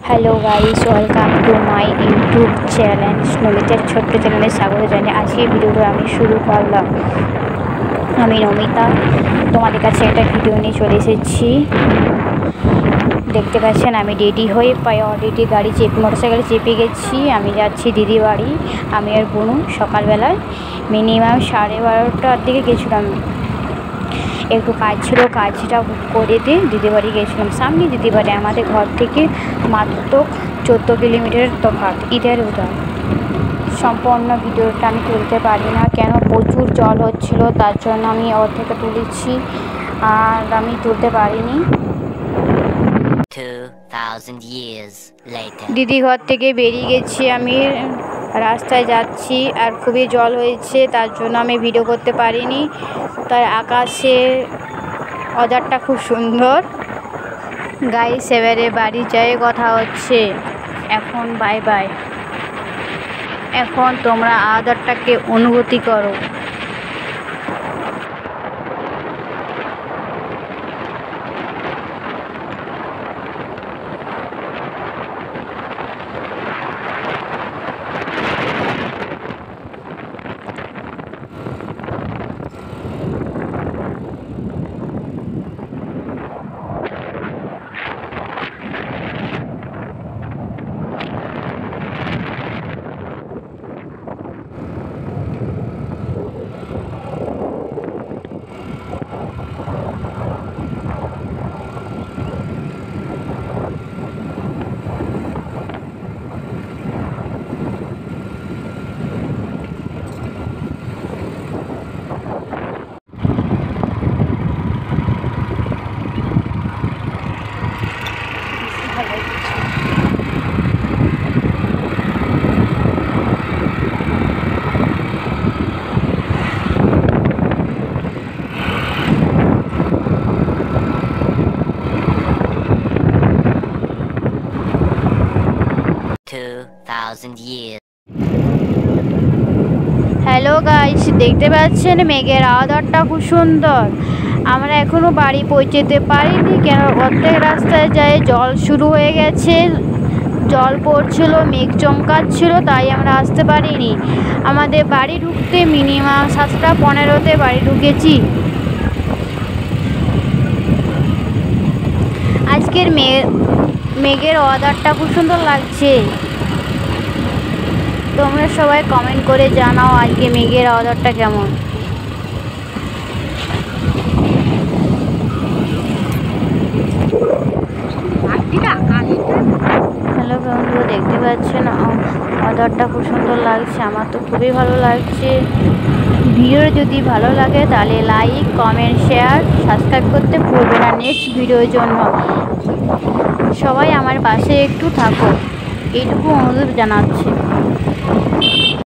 Hello guys, welcome to my YouTube channel নমিতার ছোট্ট চ্যানেলে স্বাগত জানাই। আজকে ভিডিওটা আমি শুরু করলাম। আমি নমিতা তোমাদের কাছে একটা ভিডিও নিয়ে চলে এসেছি। দেখতে পাচ্ছেন আমি রেডি হয়ে প্রায় অলরেডি মোটরসাইকেলে চেপে গেছি। আমি যাচ্ছি দিদি বাড়ি। আমি আর বোনু সকালবেলায় মিনিমাম 12:30টার দিকে গেছিলাম। একটু কাজ ছিল, কাজটা করে দিয়ে দিদি বাড়ি গেছিলাম। সামনে দিদি বাড়ি, আমাদের ঘর থেকে মাত্র 14 কিলোমিটার তফাৎ, ঈদের উদার। সম্পূর্ণ ভিডিওটা আমি তুলতে পারি না, কেন প্রচুর জল হচ্ছিল, তার জন্য আমি অর্ধেকটা তুলেছি আর আমি তুলতে পারিনি। 2000 years later. দিদি ঘর থেকে বেরিয়ে গেছি, আমি রাস্তায় যাচ্ছি আর খুবই জল হয়েছে, তার জন্য আমি ভিডিও করতে পারিনি। তার আকাশের ওয়েদারটা খুব সুন্দর। গাইস, এবারে বাড়ি যাই কথা হচ্ছে। এখন বাই বাই। এখন তোমরা ওয়েদারটাকে অনুভূতি করো। Years. হ্যালো গাইস, দেখতে পাচ্ছেন মেঘের ওয়েদারটা খুব সুন্দর। আমরা এখনো বাড়ি পৌঁছতে পারিনি, কেন অর্ধেক রাস্তায় যায় জল শুরু হয়ে গেছে। জল পড়ছিল, মেঘ চমকাচ্ছিল, তাই আমরা আসতে পারিনি। আমাদের বাড়ি ঢুকতে মিনিমাম 7:15-তে বাড়ি ঢুকেছি। আজকের মেঘের ওয়েদারটা খুব সুন্দর লাগছে। তোমরা সবাই কমেন্ট করে জানাও আজকে মেঘের ওয়েদারটা কেমন। হ্যালো বন্ধু, দেখতে পাচ্ছেন ওয়েদারটা খুব সুন্দর লাগছে। আমার তো খুবই ভালো লাগছে। ভিডিও যদি ভালো লাগে তাহলে লাইক, কমেন্ট, শেয়ার, সাবস্ক্রাইব করতে ভুলবে না নেক্সট ভিডিওর জন্য। সবাই আমার পাশে একটু থাকো, এইটুকু অনুরোধ জানাচ্ছি।